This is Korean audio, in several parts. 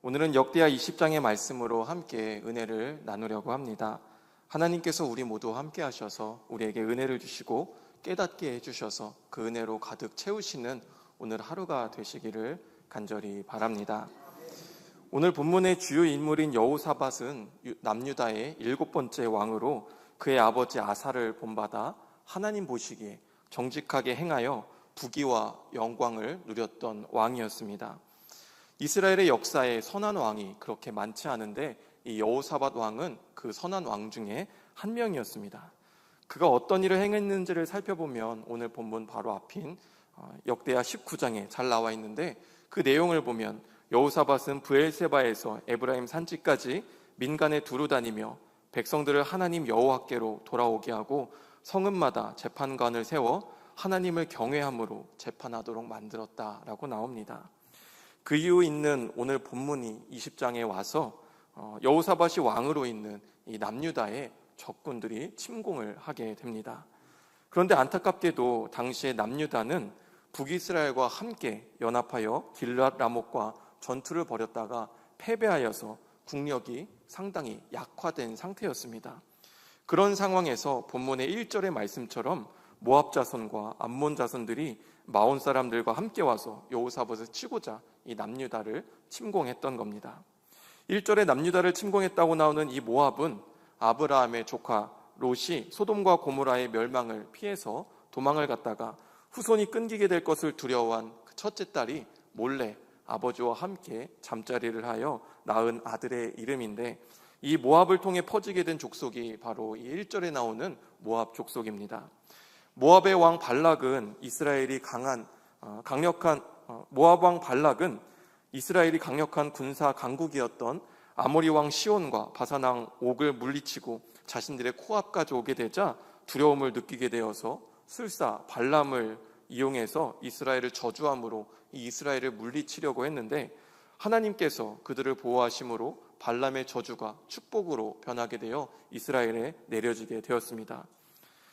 오늘은 역대하 20장의 말씀으로 함께 은혜를 나누려고 합니다. 하나님께서 우리 모두 함께 하셔서 우리에게 은혜를 주시고 깨닫게 해주셔서 그 은혜로 가득 채우시는 오늘 하루가 되시기를 간절히 바랍니다. 오늘 본문의 주요 인물인 여호사밧은 남유다의 7번째 왕으로 그의 아버지 아사를 본받아 하나님 보시기에 정직하게 행하여 부귀와 영광을 누렸던 왕이었습니다. 이스라엘의 역사에 선한 왕이 그렇게 많지 않은데 이 여호사밧 왕은 그 선한 왕 중에 한 명이었습니다. 그가 어떤 일을 행했는지를 살펴보면 오늘 본문 바로 앞인 역대하 19장에 잘 나와 있는데, 그 내용을 보면 여호사밧은 브엘세바에서 에브라임 산지까지 민간에 두루 다니며 백성들을 하나님 여호와께로 돌아오게 하고 성읍마다 재판관을 세워 하나님을 경외함으로 재판하도록 만들었다라고 나옵니다. 그 이후 있는 오늘 본문이 20장에 와서 여호사밧이 왕으로 있는 이 남유다의 적군들이 침공을 하게 됩니다. 그런데 안타깝게도 당시에 남유다는 북이스라엘과 함께 연합하여 길앗 라못과 전투를 벌였다가 패배하여서 국력이 상당히 약화된 상태였습니다. 그런 상황에서 본문의 1절의 말씀처럼 모압 자손과 암몬 자손들이 마온 사람들과 함께 와서 여호사밧을 치고자 이 남유다를 침공했던 겁니다. 1절에 남유다를 침공했다고 나오는 이 모압은 아브라함의 조카 롯이 소돔과 고모라의 멸망을 피해서 도망을 갔다가 후손이 끊기게 될 것을 두려워한 그 첫째 딸이 몰래 아버지와 함께 잠자리를 하여 낳은 아들의 이름인데, 이 모압을 통해 퍼지게 된 족속이 바로 이 1절에 나오는 모압 족속입니다. 모압의 왕 발락은 모압 왕 발락은 이스라엘이 강력한 군사 강국이었던 아모리 왕 시온과 바산 왕 옥을 물리치고 자신들의 코앞까지 오게 되자 두려움을 느끼게 되어서 술사 발람을 이용해서 이스라엘을 저주함으로 이 이스라엘을 물리치려고 했는데, 하나님께서 그들을 보호하심으로 발람의 저주가 축복으로 변하게 되어 이스라엘에 내려지게 되었습니다.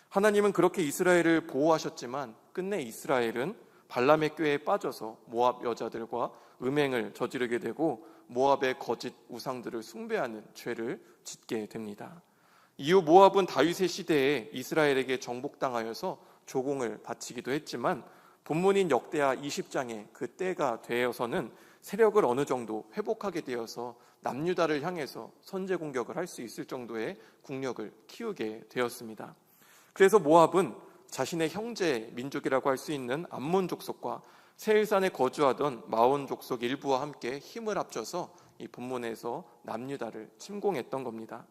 하나님은 그렇게 이스라엘을 보호하셨지만 끝내 이스라엘은 발람의 꾀에 빠져서 모압 여자들과 음행을 저지르게 되고 모압의 거짓 우상들을 숭배하는 죄를 짓게 됩니다. 이후 모압은 다윗의 시대에 이스라엘에게 정복당하여서 조공을 바치기도 했지만 본문인 역대하 20장에 그 때가 되어서는 세력을 어느 정도 회복하게 되어서 남유다를 향해서 선제 공격을 할 수 있을 정도의 국력을 키우게 되었습니다. 그래서 모압은 자신의 형제 민족이라고 할 수 있는 암몬 족속과 세일산에 거주하던 마온 족속 일부와 함께 힘을 합쳐서 이 본문에서 남유다를 침공했던 겁니다.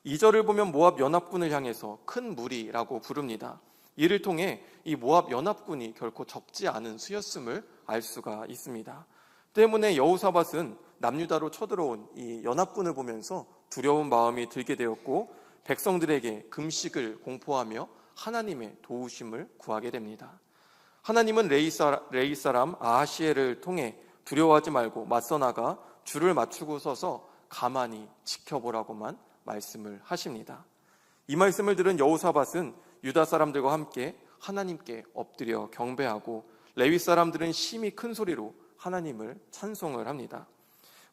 2절을 보면 모압 연합군을 향해서 큰 무리라고 부릅니다. 이를 통해 이 모압 연합군이 결코 적지 않은 수였음을 알 수가 있습니다. 때문에 여호사밧은 남유다로 쳐들어온 이 연합군을 보면서 두려운 마음이 들게 되었고 백성들에게 금식을 공포하며 하나님의 도우심을 구하게 됩니다. 하나님은 레이 사람 아하시엘을 통해 두려워하지 말고 맞서 나가 줄을 맞추고 서서 가만히 지켜보라고만 말씀을 하십니다. 이 말씀을 들은 여호사밧은 유다 사람들과 함께 하나님께 엎드려 경배하고 레위 사람들은 심히 큰 소리로 하나님을 찬송을 합니다.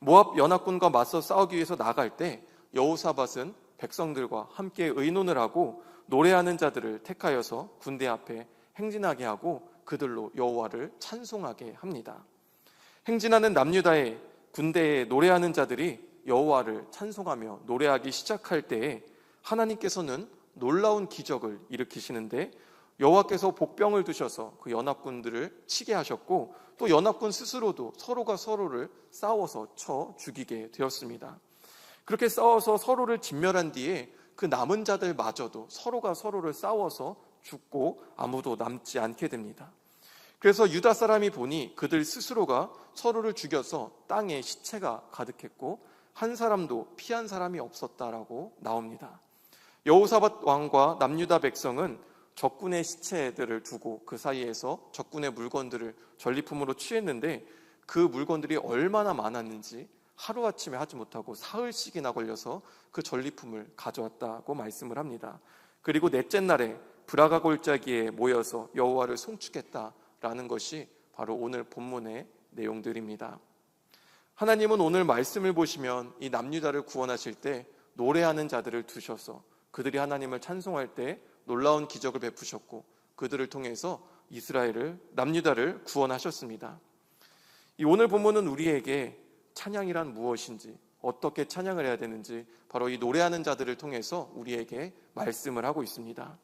모압 연합군과 맞서 싸우기 위해서 나갈 때 여호사밧은 백성들과 함께 의논을 하고 노래하는 자들을 택하여서 군대 앞에 행진하게 하고 그들로 여호와를 찬송하게 합니다. 행진하는 남유다의 군대에 노래하는 자들이 여호와를 찬송하며 노래하기 시작할 때에 하나님께서는 놀라운 기적을 일으키시는데, 여호와께서 복병을 두셔서 그 연합군들을 치게 하셨고 또 연합군 스스로도 서로가 서로를 싸워서 쳐 죽이게 되었습니다. 그렇게 싸워서 서로를 진멸한 뒤에 그 남은 자들마저도 서로가 서로를 싸워서 죽고 아무도 남지 않게 됩니다. 그래서 유다 사람이 보니 그들 스스로가 서로를 죽여서 땅에 시체가 가득했고 한 사람도 피한 사람이 없었다라고 나옵니다. 여호사밧 왕과 남유다 백성은 적군의 시체들을 두고 그 사이에서 적군의 물건들을 전리품으로 취했는데, 그 물건들이 얼마나 많았는지 하루아침에 하지 못하고 사흘씩이나 걸려서 그 전리품을 가져왔다고 말씀을 합니다. 그리고 넷째 날에 브라가 골짜기에 모여서 여호와를 송축했다라는 것이 바로 오늘 본문의 내용들입니다. 하나님은 오늘 말씀을 보시면 이 남유다를 구원하실 때 노래하는 자들을 두셔서 그들이 하나님을 찬송할 때 놀라운 기적을 베푸셨고 그들을 통해서 남유다를 구원하셨습니다. 이 오늘 본문은 우리에게 찬양이란 무엇인지, 어떻게 찬양을 해야 되는지 바로 이 노래하는 자들을 통해서 우리에게 말씀을 하고 있습니다.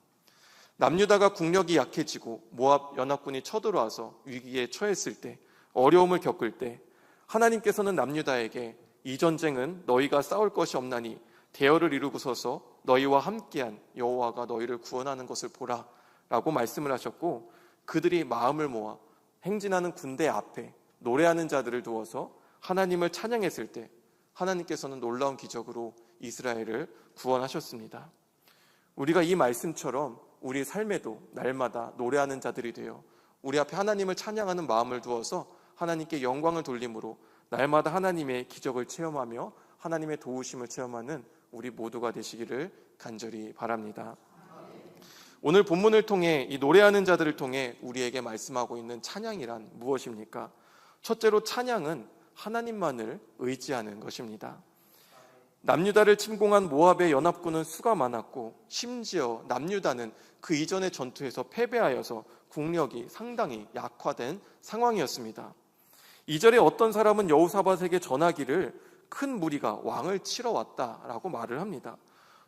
남유다가 국력이 약해지고 모압 연합군이 쳐들어와서 위기에 처했을 때, 어려움을 겪을 때 하나님께서는 남유다에게 이 전쟁은 너희가 싸울 것이 없나니 대열을 이루고 서서 너희와 함께한 여호와가 너희를 구원하는 것을 보라 라고 말씀을 하셨고, 그들이 마음을 모아 행진하는 군대 앞에 노래하는 자들을 두어서 하나님을 찬양했을 때 하나님께서는 놀라운 기적으로 이스라엘을 구원하셨습니다. 우리가 이 말씀처럼 우리 삶에도 날마다 노래하는 자들이 되어 우리 앞에 하나님을 찬양하는 마음을 두어서 하나님께 영광을 돌림으로 날마다 하나님의 기적을 체험하며 하나님의 도우심을 체험하는 우리 모두가 되시기를 간절히 바랍니다. 오늘 본문을 통해 이 노래하는 자들을 통해 우리에게 말씀하고 있는 찬양이란 무엇입니까? 첫째로 찬양은 하나님만을 의지하는 것입니다. 남유다를 침공한 모압의 연합군은 수가 많았고 심지어 남유다는 그 이전의 전투에서 패배하여서 국력이 상당히 약화된 상황이었습니다. 2절에 어떤 사람은 여호사밧에게 전하기를 큰 무리가 왕을 치러 왔다라고 말을 합니다.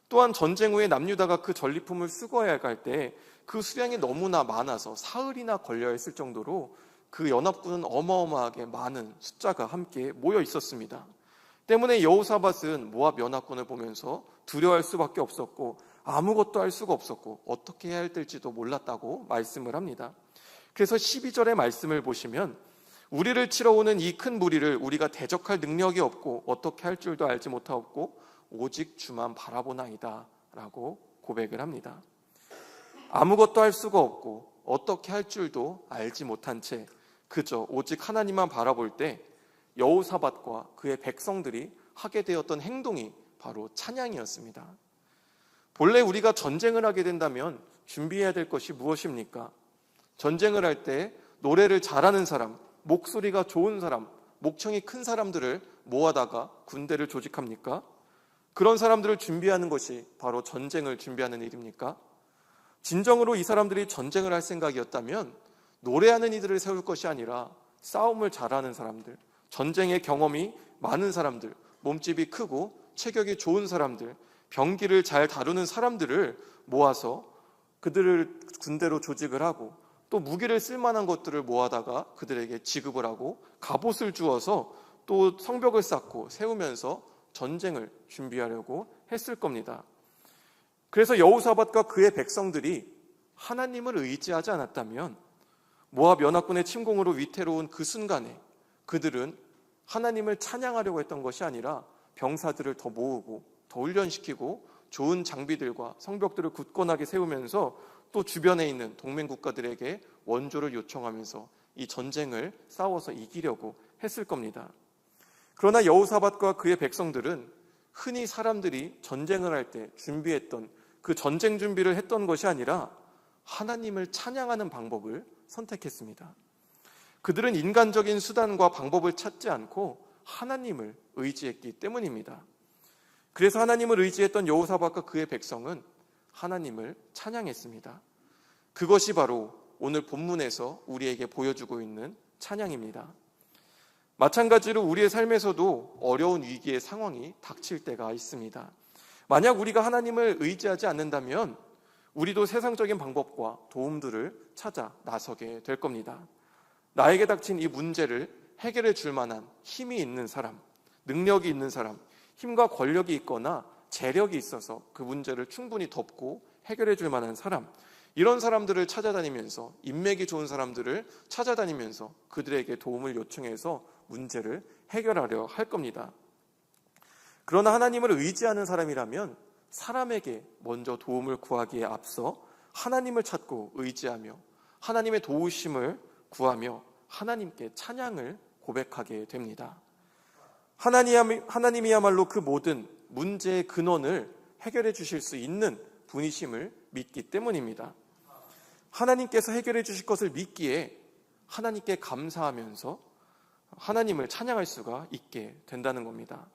또한 전쟁 후에 남유다가 그 전리품을 수거해야 할 때 그 수량이 너무나 많아서 사흘이나 걸려 있을 정도로 그 연합군은 어마어마하게 많은 숫자가 함께 모여 있었습니다. 때문에 여호사밧은 모압 연합군을 보면서 두려워할 수밖에 없었고 아무것도 할 수가 없었고 어떻게 해야 될지도 몰랐다고 말씀을 합니다. 그래서 12절의 말씀을 보시면 우리를 치러 오는 이 큰 무리를 우리가 대적할 능력이 없고 어떻게 할 줄도 알지 못하고 오직 주만 바라보나이다 라고 고백을 합니다. 아무것도 할 수가 없고 어떻게 할 줄도 알지 못한 채 그저 오직 하나님만 바라볼 때 여호사밧과 그의 백성들이 하게 되었던 행동이 바로 찬양이었습니다. 본래 우리가 전쟁을 하게 된다면 준비해야 될 것이 무엇입니까? 전쟁을 할 때 노래를 잘하는 사람, 목소리가 좋은 사람, 목청이 큰 사람들을 모아다가 군대를 조직합니까? 그런 사람들을 준비하는 것이 바로 전쟁을 준비하는 일입니까? 진정으로 이 사람들이 전쟁을 할 생각이었다면 노래하는 이들을 세울 것이 아니라 싸움을 잘하는 사람들, 전쟁의 경험이 많은 사람들, 몸집이 크고 체격이 좋은 사람들, 병기를 잘 다루는 사람들을 모아서 그들을 군대로 조직을 하고 또 무기를 쓸만한 것들을 모아다가 그들에게 지급을 하고 갑옷을 주어서 또 성벽을 쌓고 세우면서 전쟁을 준비하려고 했을 겁니다. 그래서 여호사밧과 그의 백성들이 하나님을 의지하지 않았다면 모압 연합군의 침공으로 위태로운 그 순간에 그들은 하나님을 찬양하려고 했던 것이 아니라 병사들을 더 모으고 더 훈련시키고 좋은 장비들과 성벽들을 굳건하게 세우면서 또 주변에 있는 동맹 국가들에게 원조를 요청하면서 이 전쟁을 싸워서 이기려고 했을 겁니다. 그러나 여호사밧과 그의 백성들은 흔히 사람들이 전쟁을 할 때 준비했던 그 전쟁 준비를 했던 것이 아니라 하나님을 찬양하는 방법을 선택했습니다. 그들은 인간적인 수단과 방법을 찾지 않고 하나님을 의지했기 때문입니다. 그래서 하나님을 의지했던 여호사밧과 그의 백성은 하나님을 찬양했습니다. 그것이 바로 오늘 본문에서 우리에게 보여주고 있는 찬양입니다. 마찬가지로 우리의 삶에서도 어려운 위기의 상황이 닥칠 때가 있습니다. 만약 우리가 하나님을 의지하지 않는다면 우리도 세상적인 방법과 도움들을 찾아 나서게 될 겁니다. 나에게 닥친 이 문제를 해결해 줄 만한 힘이 있는 사람, 능력이 있는 사람, 힘과 권력이 있거나 재력이 있어서 그 문제를 충분히 덮고 해결해 줄 만한 사람, 이런 사람들을 찾아다니면서 인맥이 좋은 사람들을 찾아다니면서 그들에게 도움을 요청해서 문제를 해결하려 할 겁니다. 그러나 하나님을 의지하는 사람이라면 사람에게 먼저 도움을 구하기에 앞서 하나님을 찾고 의지하며 하나님의 도우심을 구하며 하나님께 찬양을 고백하게 됩니다. 하나님이야말로 그 모든 문제의 근원을 해결해 주실 수 있는 분이심을 믿기 때문입니다. 하나님께서 해결해 주실 것을 믿기에 하나님께 감사하면서 하나님을 찬양할 수가 있게 된다는 겁니다.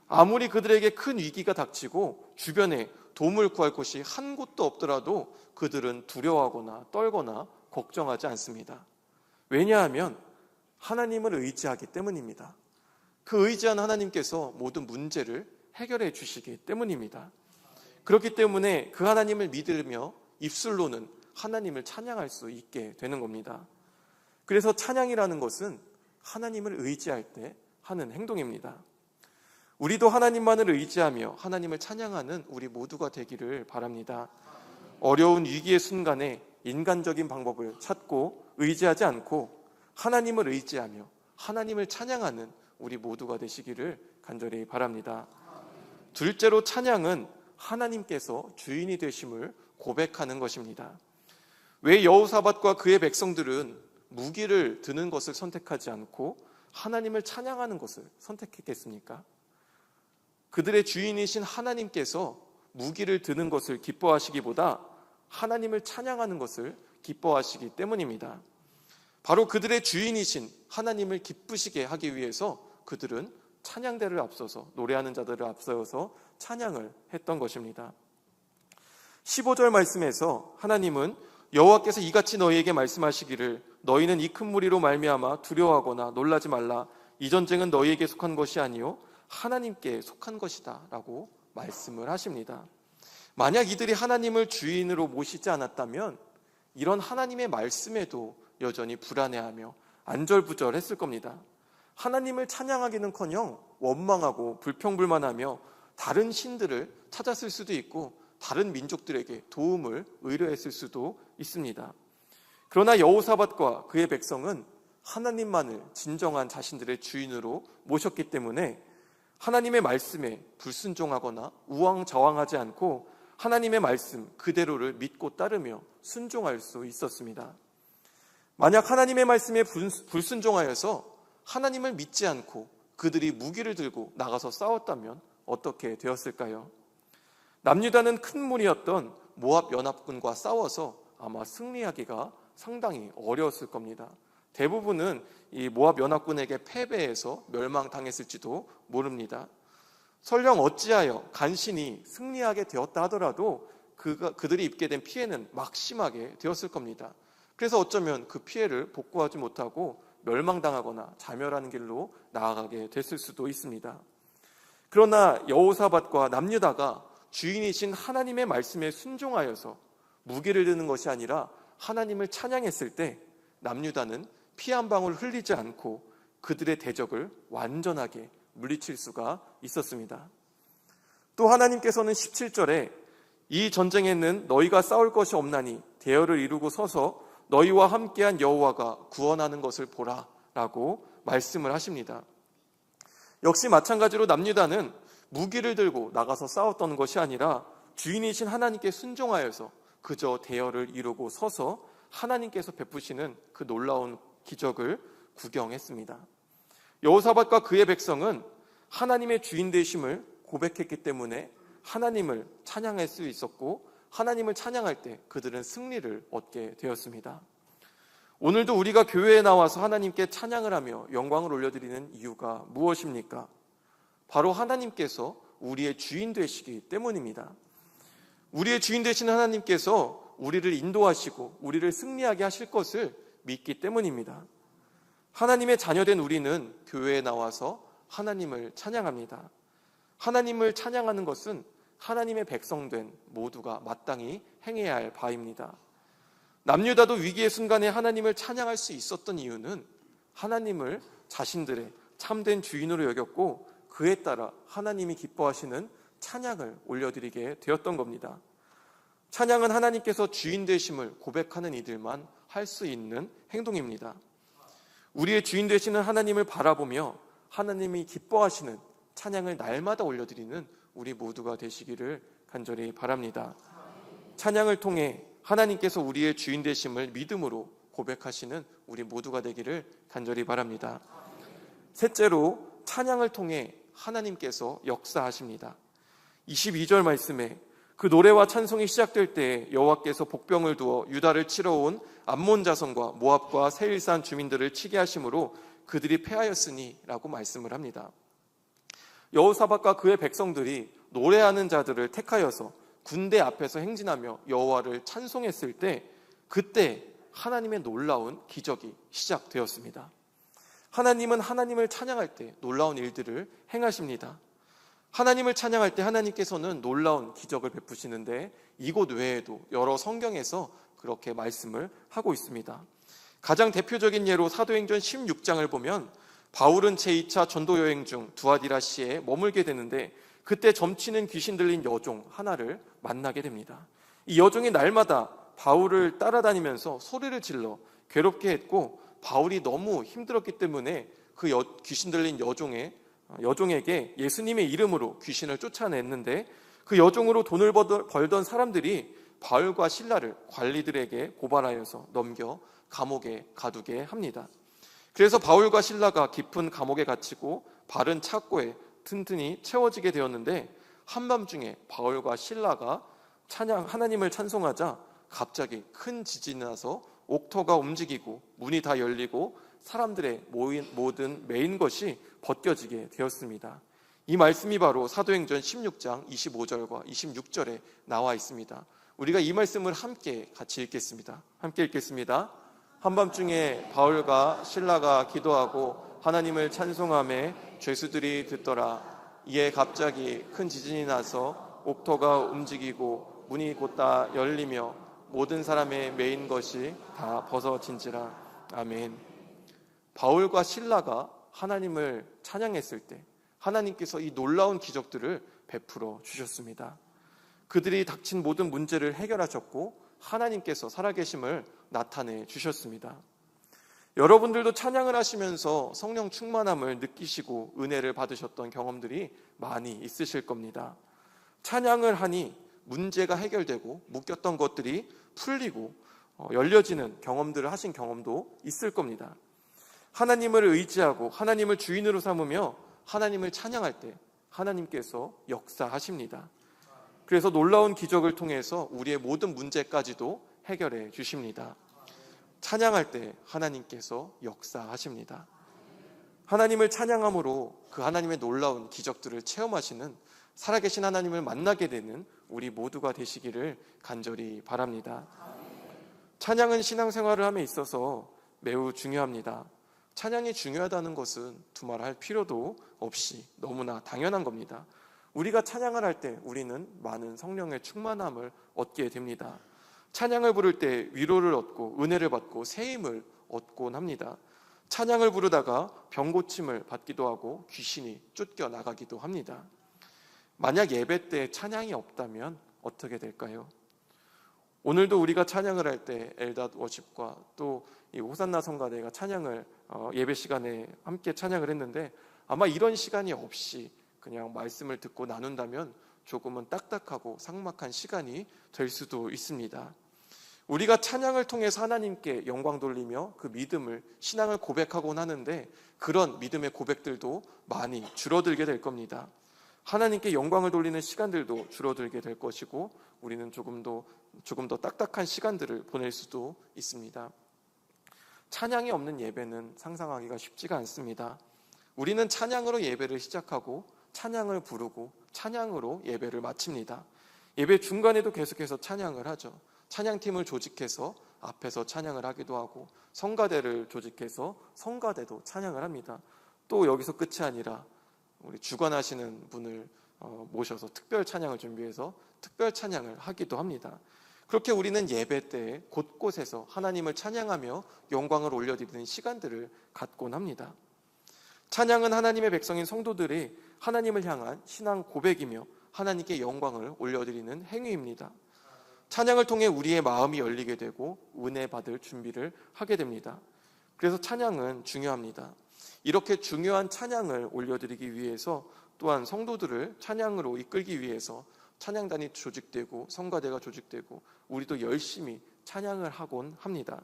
아무리 그들에게 큰 위기가 닥치고 주변에 도움을 구할 곳이 한 곳도 없더라도 그들은 두려워하거나 떨거나 걱정하지 않습니다. 왜냐하면 하나님을 의지하기 때문입니다. 그 의지한 하나님께서 모든 문제를 해결해 주시기 때문입니다. 그렇기 때문에 그 하나님을 믿으며 입술로는 하나님을 찬양할 수 있게 되는 겁니다. 그래서 찬양이라는 것은 하나님을 의지할 때 하는 행동입니다. 우리도 하나님만을 의지하며 하나님을 찬양하는 우리 모두가 되기를 바랍니다. 어려운 위기의 순간에 인간적인 방법을 찾고 의지하지 않고 하나님을 의지하며 하나님을 찬양하는 우리 모두가 되시기를 간절히 바랍니다. 둘째로 찬양은 하나님께서 주인이 되심을 고백하는 것입니다. 왜 여호사밧과 그의 백성들은 무기를 드는 것을 선택하지 않고 하나님을 찬양하는 것을 선택했겠습니까? 그들의 주인이신 하나님께서 무기를 드는 것을 기뻐하시기보다 하나님을 찬양하는 것을 기뻐하시기 때문입니다. 바로 그들의 주인이신 하나님을 기쁘시게 하기 위해서 그들은 찬양대를 앞서서 노래하는 자들을 앞서서 찬양을 했던 것입니다. 15절 말씀에서 하나님은 여호와께서 이같이 너희에게 말씀하시기를 너희는 이 큰 무리로 말미암아 두려워하거나 놀라지 말라. 이 전쟁은 너희에게 속한 것이 아니요 하나님께 속한 것이다 라고 말씀을 하십니다. 만약 이들이 하나님을 주인으로 모시지 않았다면 이런 하나님의 말씀에도 여전히 불안해하며 안절부절했을 겁니다. 하나님을 찬양하기는커녕 원망하고 불평불만하며 다른 신들을 찾았을 수도 있고 다른 민족들에게 도움을 의뢰했을 수도 있습니다. 그러나 여호사밧과 그의 백성은 하나님만을 진정한 자신들의 주인으로 모셨기 때문에 하나님의 말씀에 불순종하거나 우왕좌왕하지 않고 하나님의 말씀 그대로를 믿고 따르며 순종할 수 있었습니다. 만약 하나님의 말씀에 불순종하여서 하나님을 믿지 않고 그들이 무기를 들고 나가서 싸웠다면 어떻게 되었을까요? 남유다는 큰 무리였던 모압 연합군과 싸워서 아마 승리하기가 상당히 어려웠을 겁니다. 대부분은 이 모압 연합군에게 패배해서 멸망당했을지도 모릅니다. 설령 어찌하여 간신히 승리하게 되었다 하더라도 그들이 입게 된 피해는 막심하게 되었을 겁니다. 그래서 어쩌면 그 피해를 복구하지 못하고 멸망당하거나 자멸하는 길로 나아가게 됐을 수도 있습니다. 그러나 여호사밧과 남유다가 주인이신 하나님의 말씀에 순종하여서 무기를 드는 것이 아니라 하나님을 찬양했을 때 남유다는 피 한 방울 흘리지 않고 그들의 대적을 완전하게 물리칠 수가 있었습니다. 또 하나님께서는 17절에 이 전쟁에는 너희가 싸울 것이 없나니 대열을 이루고 서서 너희와 함께한 여호와가 구원하는 것을 보라 라고 말씀을 하십니다. 역시 마찬가지로 남유다는 무기를 들고 나가서 싸웠던 것이 아니라 주인이신 하나님께 순종하여서 그저 대열을 이루고 서서 하나님께서 베푸시는 그 놀라운 기적을 구경했습니다. 여호사밧과 그의 백성은 하나님의 주인 되심을 고백했기 때문에 하나님을 찬양할 수 있었고 하나님을 찬양할 때 그들은 승리를 얻게 되었습니다. 오늘도 우리가 교회에 나와서 하나님께 찬양을 하며 영광을 올려드리는 이유가 무엇입니까? 바로 하나님께서 우리의 주인 되시기 때문입니다. 우리의 주인 되시는 하나님께서 우리를 인도하시고 우리를 승리하게 하실 것을 믿기 때문입니다. 하나님의 자녀된 우리는 교회에 나와서 하나님을 찬양합니다. 하나님을 찬양하는 것은 하나님의 백성된 모두가 마땅히 행해야 할 바입니다. 남유다도 위기의 순간에 하나님을 찬양할 수 있었던 이유는 하나님을 자신들의 참된 주인으로 여겼고 그에 따라 하나님이 기뻐하시는 찬양을 올려드리게 되었던 겁니다. 찬양은 하나님께서 주인 되심을 고백하는 이들만 할 수 있는 행동입니다. 우리의 주인 되시는 하나님을 바라보며 하나님이 기뻐하시는 찬양을 날마다 올려드리는 우리 모두가 되시기를 간절히 바랍니다. 찬양을 통해 하나님께서 우리의 주인 되심을 믿음으로 고백하시는 우리 모두가 되기를 간절히 바랍니다. 셋째로 찬양을 통해 하나님께서 역사하십니다. 22절 말씀에 그 노래와 찬송이 시작될 때 여호와께서 복병을 두어 유다를 치러 온 암몬 자손과 모압과 세일산 주민들을 치게 하심으로 그들이 패하였으니 라고 말씀을 합니다. 여호사밧과 그의 백성들이 노래하는 자들을 택하여서 군대 앞에서 행진하며 여호와를 찬송했을 때, 그때 하나님의 놀라운 기적이 시작되었습니다. 하나님은 하나님을 찬양할 때 놀라운 일들을 행하십니다. 하나님을 찬양할 때 하나님께서는 놀라운 기적을 베푸시는데, 이곳 외에도 여러 성경에서 그렇게 말씀을 하고 있습니다. 가장 대표적인 예로 사도행전 16장을 보면 바울은 제2차 전도 여행 중 두아디라시에 머물게 되는데, 그때 점치는 귀신 들린 여종 하나를 만나게 됩니다. 이 여종이 날마다 바울을 따라다니면서 소리를 질러 괴롭게 했고, 바울이 너무 힘들었기 때문에 그 귀신 들린 여종에게 예수님의 이름으로 귀신을 쫓아냈는데, 그 여종으로 돈을 벌던 사람들이 바울과 실라를 관리들에게 고발하여서 넘겨 감옥에 가두게 합니다. 그래서 바울과 실라가 깊은 감옥에 갇히고 바른 착고에 튼튼히 채워지게 되었는데, 한밤중에 바울과 실라가 하나님을 찬송하자 갑자기 큰 지진이 나서 옥토가 움직이고 문이 다 열리고 사람들의 모든 메인 것이 벗겨지게 되었습니다. 이 말씀이 바로 사도행전 16장 25절과 26절에 나와 있습니다. 우리가 이 말씀을 함께 같이 읽겠습니다. 함께 읽겠습니다. 한밤중에 바울과 실라가 기도하고 하나님을 찬송하며 죄수들이 듣더라. 이에 갑자기 큰 지진이 나서 옥토가 움직이고 문이 곧다 열리며 모든 사람의 메인 것이 다 벗어진지라. 아멘. 바울과 실라가 하나님을 찬양했을 때 하나님께서 이 놀라운 기적들을 베풀어 주셨습니다. 그들이 닥친 모든 문제를 해결하셨고 하나님께서 살아계심을 나타내 주셨습니다. 여러분들도 찬양을 하시면서 성령 충만함을 느끼시고 은혜를 받으셨던 경험들이 많이 있으실 겁니다. 찬양을 하니 문제가 해결되고 묶였던 것들이 풀리고 열려지는 경험들을 하신 경험도 있을 겁니다. 하나님을 의지하고 하나님을 주인으로 삼으며 하나님을 찬양할 때 하나님께서 역사하십니다. 그래서 놀라운 기적을 통해서 우리의 모든 문제까지도 해결해 주십니다. 찬양할 때 하나님께서 역사하십니다. 하나님을 찬양함으로 그 하나님의 놀라운 기적들을 체험하시는 살아계신 하나님을 만나게 되는 우리 모두가 되시기를 간절히 바랍니다. 찬양은 신앙생활을 함에 있어서 매우 중요합니다. 찬양이 중요하다는 것은 두말할 필요도 없이 너무나 당연한 겁니다. 우리가 찬양을 할 때 우리는 많은 성령의 충만함을 얻게 됩니다. 찬양을 부를 때 위로를 얻고 은혜를 받고 새힘을 얻곤 합니다. 찬양을 부르다가 병고침을 받기도 하고 귀신이 쫓겨나가기도 합니다. 만약 예배 때 찬양이 없다면 어떻게 될까요? 오늘도 우리가 찬양을 할 때 엘닷 워십과 또 이 호산나 성가대가 찬양을 예배 시간에 함께 찬양을 했는데, 아마 이런 시간이 없이 그냥 말씀을 듣고 나눈다면 조금은 딱딱하고 삭막한 시간이 될 수도 있습니다. 우리가 찬양을 통해서 하나님께 영광 돌리며 그 믿음을, 신앙을 고백하곤 하는데, 그런 믿음의 고백들도 많이 줄어들게 될 겁니다. 하나님께 영광을 돌리는 시간들도 줄어들게 될 것이고, 우리는 조금 더 딱딱한 시간들을 보낼 수도 있습니다. 찬양이 없는 예배는 상상하기가 쉽지가 않습니다. 우리는 찬양으로 예배를 시작하고 찬양을 부르고 찬양으로 예배를 마칩니다. 예배 중간에도 계속해서 찬양을 하죠. 찬양팀을 조직해서 앞에서 찬양을 하기도 하고, 성가대를 조직해서 성가대도 찬양을 합니다. 또 여기서 끝이 아니라 우리 주관하시는 분을 모셔서 특별 찬양을 준비해서 특별 찬양을 하기도 합니다. 그렇게 우리는 예배 때 곳곳에서 하나님을 찬양하며 영광을 올려드리는 시간들을 갖곤 합니다. 찬양은 하나님의 백성인 성도들이 하나님을 향한 신앙 고백이며 하나님께 영광을 올려드리는 행위입니다. 찬양을 통해 우리의 마음이 열리게 되고 은혜 받을 준비를 하게 됩니다. 그래서 찬양은 중요합니다. 이렇게 중요한 찬양을 올려드리기 위해서, 또한 성도들을 찬양으로 이끌기 위해서 찬양단이 조직되고 성가대가 조직되고 우리도 열심히 찬양을 하곤 합니다.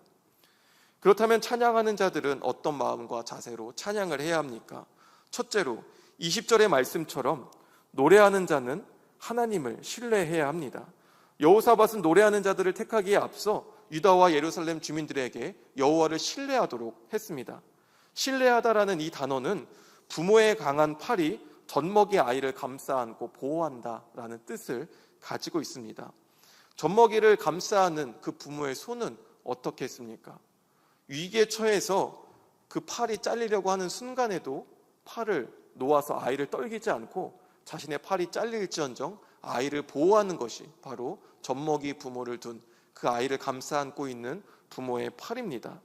그렇다면 찬양하는 자들은 어떤 마음과 자세로 찬양을 해야 합니까? 첫째로 20절의 말씀처럼 노래하는 자는 하나님을 신뢰해야 합니다. 여호사밧은 노래하는 자들을 택하기에 앞서 유다와 예루살렘 주민들에게 여호와를 신뢰하도록 했습니다. 신뢰하다라는 이 단어는 부모의 강한 팔이 젖먹이 아이를 감싸 안고 보호한다라는 뜻을 가지고 있습니다. 젖먹이를 감싸 안는 그 부모의 손은 어떻게 했습니까? 위기에 처해서 그 팔이 잘리려고 하는 순간에도 팔을 놓아서 아이를 떨기지 않고 자신의 팔이 잘릴지언정 아이를 보호하는 것이 바로 젖먹이 부모를 둔 그 아이를 감싸 안고 있는 부모의 팔입니다.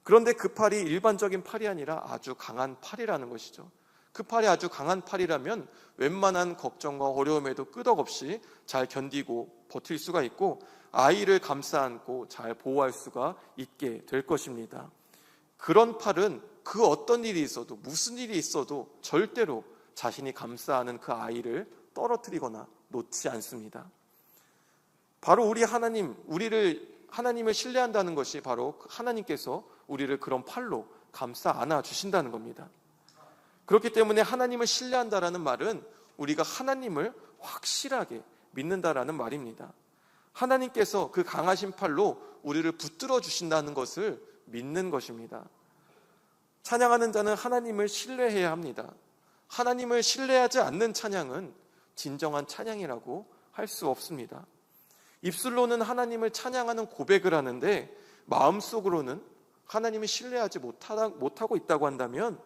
그런데 그 팔이 일반적인 팔이 아니라 아주 강한 팔이라는 것이죠. 그 팔이 아주 강한 팔이라면 웬만한 걱정과 어려움에도 끄덕없이 잘 견디고 버틸 수가 있고 아이를 감싸 안고 잘 보호할 수가 있게 될 것입니다. 그런 팔은 그 어떤 일이 있어도, 무슨 일이 있어도 절대로 자신이 감싸 안은 그 아이를 떨어뜨리거나 놓지 않습니다. 바로 하나님을 신뢰한다는 것이 바로 하나님께서 우리를 그런 팔로 감싸 안아 주신다는 겁니다. 그렇기 때문에 하나님을 신뢰한다라는 말은 우리가 하나님을 확실하게 믿는다라는 말입니다. 하나님께서 그 강하신 팔로 우리를 붙들어 주신다는 것을 믿는 것입니다. 찬양하는 자는 하나님을 신뢰해야 합니다. 하나님을 신뢰하지 않는 찬양은 진정한 찬양이라고 할 수 없습니다. 입술로는 하나님을 찬양하는 고백을 하는데 마음속으로는 하나님을 신뢰하지 못하고 있다고 한다면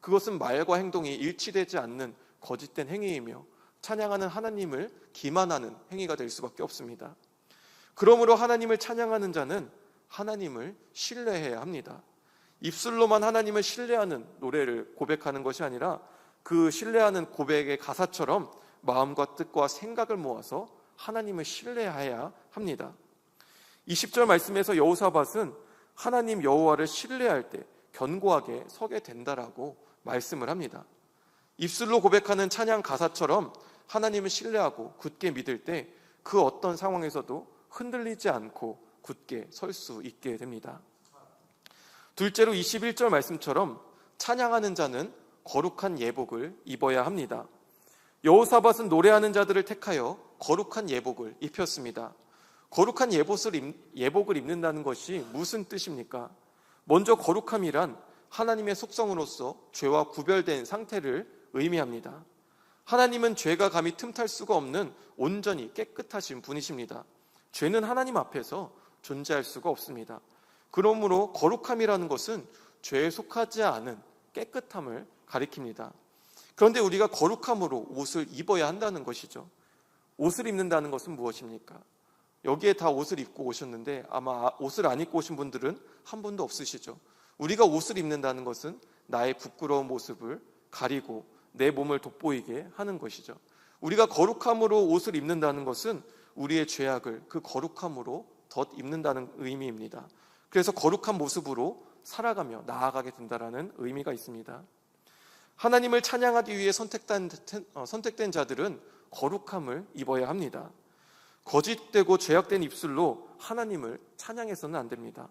그것은 말과 행동이 일치되지 않는 거짓된 행위이며 찬양하는 하나님을 기만하는 행위가 될 수밖에 없습니다. 그러므로 하나님을 찬양하는 자는 하나님을 신뢰해야 합니다. 입술로만 하나님을 신뢰하는 노래를 고백하는 것이 아니라 그 신뢰하는 고백의 가사처럼 마음과 뜻과 생각을 모아서 하나님을 신뢰해야 합니다. 20절 말씀에서 여호사밧은 하나님 여호와를 신뢰할 때 견고하게 서게 된다라고 말씀을 합니다. 입술로 고백하는 찬양 가사처럼 하나님을 신뢰하고 굳게 믿을 때 그 어떤 상황에서도 흔들리지 않고 굳게 설 수 있게 됩니다. 둘째로 21절 말씀처럼 찬양하는 자는 거룩한 예복을 입어야 합니다. 여호사밧은 노래하는 자들을 택하여 거룩한 예복을 입혔습니다. 거룩한 예복을 입는다는 것이 무슨 뜻입니까? 먼저 거룩함이란 하나님의 속성으로서 죄와 구별된 상태를 의미합니다. 하나님은 죄가 감히 틈탈 수가 없는 온전히 깨끗하신 분이십니다. 죄는 하나님 앞에서 존재할 수가 없습니다. 그러므로 거룩함이라는 것은 죄에 속하지 않은 깨끗함을 가리킵니다. 그런데 우리가 거룩함으로 옷을 입어야 한다는 것이죠. 옷을 입는다는 것은 무엇입니까? 여기에 다 옷을 입고 오셨는데 아마 옷을 안 입고 오신 분들은 한 분도 없으시죠. 우리가 옷을 입는다는 것은 나의 부끄러운 모습을 가리고 내 몸을 돋보이게 하는 것이죠. 우리가 거룩함으로 옷을 입는다는 것은 우리의 죄악을 그 거룩함으로 덧입는다는 의미입니다. 그래서 거룩한 모습으로 살아가며 나아가게 된다는 의미가 있습니다. 하나님을 찬양하기 위해 선택된 자들은 거룩함을 입어야 합니다. 거짓되고 죄악된 입술로 하나님을 찬양해서는 안 됩니다.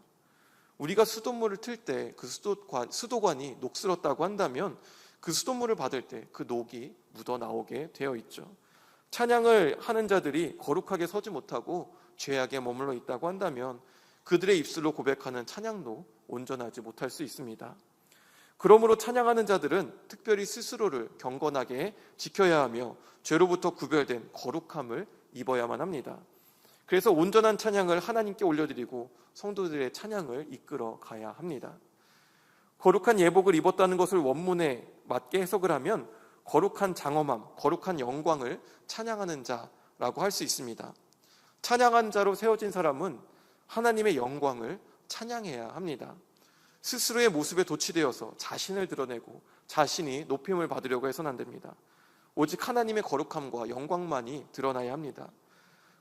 우리가 수돗물을 틀 때 그 수도관이 녹슬었다고 한다면 그 수돗물을 받을 때 그 녹이 묻어나오게 되어 있죠. 찬양을 하는 자들이 거룩하게 서지 못하고 죄악에 머물러 있다고 한다면 그들의 입술로 고백하는 찬양도 온전하지 못할 수 있습니다. 그러므로 찬양하는 자들은 특별히 스스로를 경건하게 지켜야 하며 죄로부터 구별된 거룩함을 입어야만 합니다. 그래서 온전한 찬양을 하나님께 올려드리고 성도들의 찬양을 이끌어 가야 합니다. 거룩한 예복을 입었다는 것을 원문에 맞게 해석을 하면 거룩한 장엄함, 거룩한 영광을 찬양하는 자라고 할 수 있습니다. 찬양한 자로 세워진 사람은 하나님의 영광을 찬양해야 합니다. 스스로의 모습에 도취되어서 자신을 드러내고 자신이 높임을 받으려고 해서는 안 됩니다. 오직 하나님의 거룩함과 영광만이 드러나야 합니다.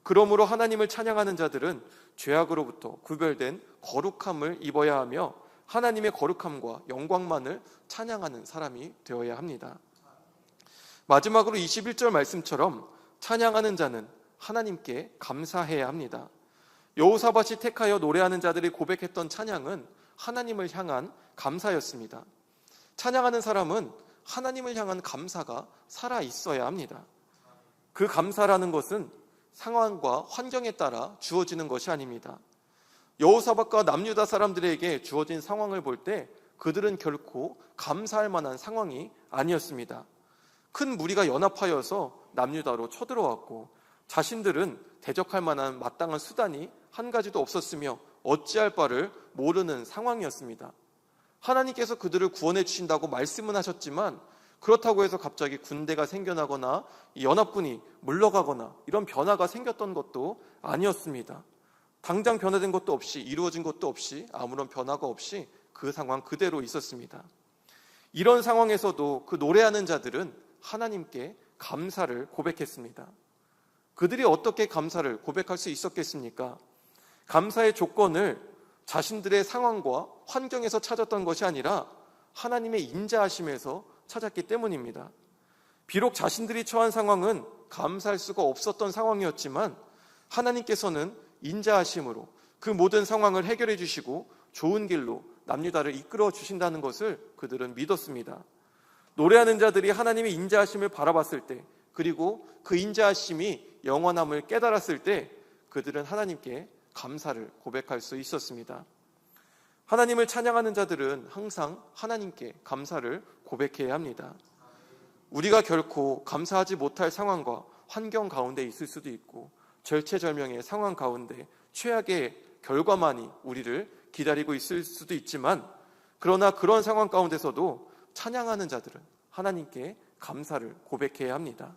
그러므로 하나님을 찬양하는 자들은 죄악으로부터 구별된 거룩함을 입어야 하며 하나님의 거룩함과 영광만을 찬양하는 사람이 되어야 합니다. 마지막으로 21절 말씀처럼 찬양하는 자는 하나님께 감사해야 합니다. 여호사밧이 택하여 노래하는 자들이 고백했던 찬양은 하나님을 향한 감사였습니다. 찬양하는 사람은 하나님을 향한 감사가 살아있어야 합니다. 그 감사라는 것은 상황과 환경에 따라 주어지는 것이 아닙니다. 여호사밧과 남유다 사람들에게 주어진 상황을 볼 때 그들은 결코 감사할 만한 상황이 아니었습니다. 큰 무리가 연합하여서 남유다로 쳐들어왔고 자신들은 대적할 만한 마땅한 수단이 한 가지도 없었으며 어찌할 바를 모르는 상황이었습니다. 하나님께서 그들을 구원해 주신다고 말씀은 하셨지만 그렇다고 해서 갑자기 군대가 생겨나거나 연합군이 물러가거나 이런 변화가 생겼던 것도 아니었습니다. 당장 변화된 것도 없이 이루어진 것도 없이 아무런 변화가 없이 그 상황 그대로 있었습니다. 이런 상황에서도 그 노래하는 자들은 하나님께 감사를 고백했습니다. 그들이 어떻게 감사를 고백할 수 있었겠습니까? 감사의 조건을 자신들의 상황과 환경에서 찾았던 것이 아니라 하나님의 인자하심에서 찾았기 때문입니다. 비록 자신들이 처한 상황은 감사할 수가 없었던 상황이었지만 하나님께서는 인자하심으로 그 모든 상황을 해결해 주시고 좋은 길로 남유다를 이끌어 주신다는 것을 그들은 믿었습니다. 노래하는 자들이 하나님의 인자하심을 바라봤을 때, 그리고 그 인자하심이 영원함을 깨달았을 때 그들은 하나님께 감사를 고백할 수 있었습니다. 하나님을 찬양하는 자들은 항상 하나님께 감사를 고백해야 합니다. 우리가 결코 감사하지 못할 상황과 환경 가운데 있을 수도 있고 절체절명의 상황 가운데 최악의 결과만이 우리를 기다리고 있을 수도 있지만, 그러나 그런 상황 가운데서도 찬양하는 자들은 하나님께 감사를 고백해야 합니다.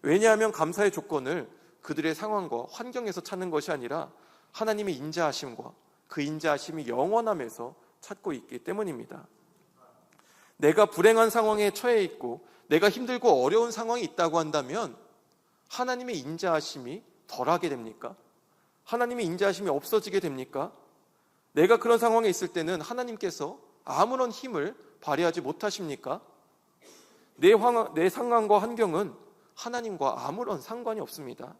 왜냐하면 감사의 조건을 그들의 상황과 환경에서 찾는 것이 아니라 하나님의 인자하심과 그 인자하심이 영원함에서 찾고 있기 때문입니다. 내가 불행한 상황에 처해 있고 내가 힘들고 어려운 상황이 있다고 한다면 하나님의 인자하심이 덜하게 됩니까? 하나님의 인자하심이 없어지게 됩니까? 내가 그런 상황에 있을 때는 하나님께서 아무런 힘을 발휘하지 못하십니까? 내 상황과 환경은 하나님과 아무런 상관이 없습니다.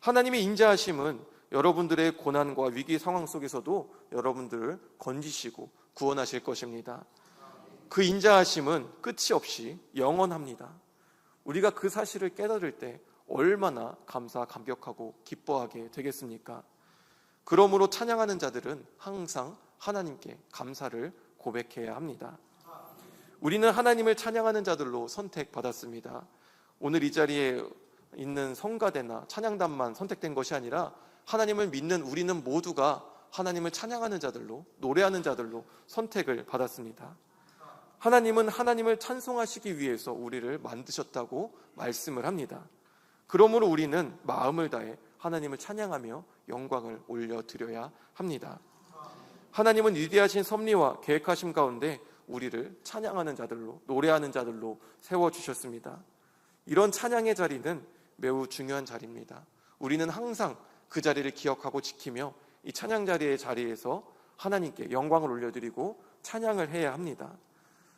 하나님의 인자하심은 여러분들의 고난과 위기 상황 속에서도 여러분들을 건지시고 구원하실 것입니다. 그 인자하심은 끝이 없이 영원합니다. 우리가 그 사실을 깨달을 때 얼마나 감격하고 기뻐하게 되겠습니까? 그러므로 찬양하는 자들은 항상 하나님께 감사를 고백해야 합니다. 우리는 하나님을 찬양하는 자들로 선택받았습니다. 오늘 이 자리에 있는 성가대나 찬양단만 선택된 것이 아니라 하나님을 믿는 우리는 모두가 하나님을 찬양하는 자들로, 노래하는 자들로 선택을 받았습니다. 하나님은 하나님을 찬송하시기 위해서 우리를 만드셨다고 말씀을 합니다. 그러므로 우리는 마음을 다해 하나님을 찬양하며 영광을 올려드려야 합니다. 하나님은 위대하신 섭리와 계획하심 가운데 우리를 찬양하는 자들로, 노래하는 자들로 세워주셨습니다. 이런 찬양의 자리는 매우 중요한 자리입니다. 우리는 항상 그 자리를 기억하고 지키며 이 찬양 자리에서 하나님께 영광을 올려드리고 찬양을 해야 합니다.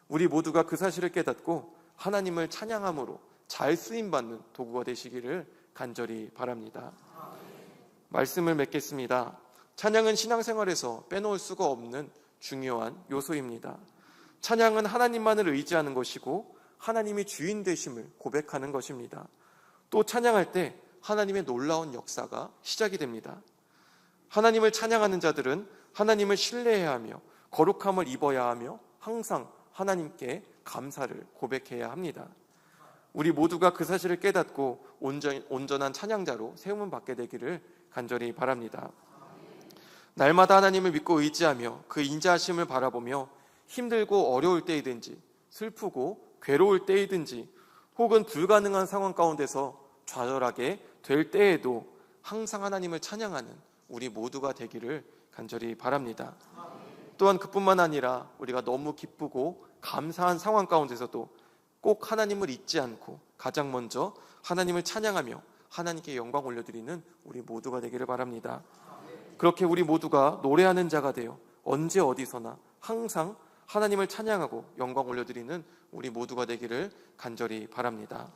우리 모두가 그 사실을 깨닫고 하나님을 찬양함으로 잘 쓰임받는 도구가 되시기를 간절히 바랍니다. 말씀을 맺겠습니다. 찬양은 신앙생활에서 빼놓을 수가 없는 중요한 요소입니다. 찬양은 하나님만을 의지하는 것이고 하나님이 주인 되심을 고백하는 것입니다. 또 찬양할 때 하나님의 놀라운 역사가 시작이 됩니다. 하나님을 찬양하는 자들은 하나님을 신뢰해야 하며 거룩함을 입어야 하며 항상 하나님께 감사를 고백해야 합니다. 우리 모두가 그 사실을 깨닫고 온전한 찬양자로 세움을 받게 되기를 간절히 바랍니다. 날마다 하나님을 믿고 의지하며 그 인자하심을 바라보며 힘들고 어려울 때이든지 슬프고 괴로울 때이든지 혹은 불가능한 상황 가운데서 좌절하게 될 때에도 항상 하나님을 찬양하는 우리 모두가 되기를 간절히 바랍니다. 또한 그뿐만 아니라 우리가 너무 기쁘고 감사한 상황 가운데서도 꼭 하나님을 잊지 않고 가장 먼저 하나님을 찬양하며 하나님께 영광 올려드리는 우리 모두가 되기를 바랍니다. 그렇게 우리 모두가 노래하는 자가 되어 언제 어디서나 항상 하나님을 찬양하고 영광 올려드리는 우리 모두가 되기를 간절히 바랍니다.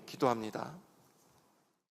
기도합니다.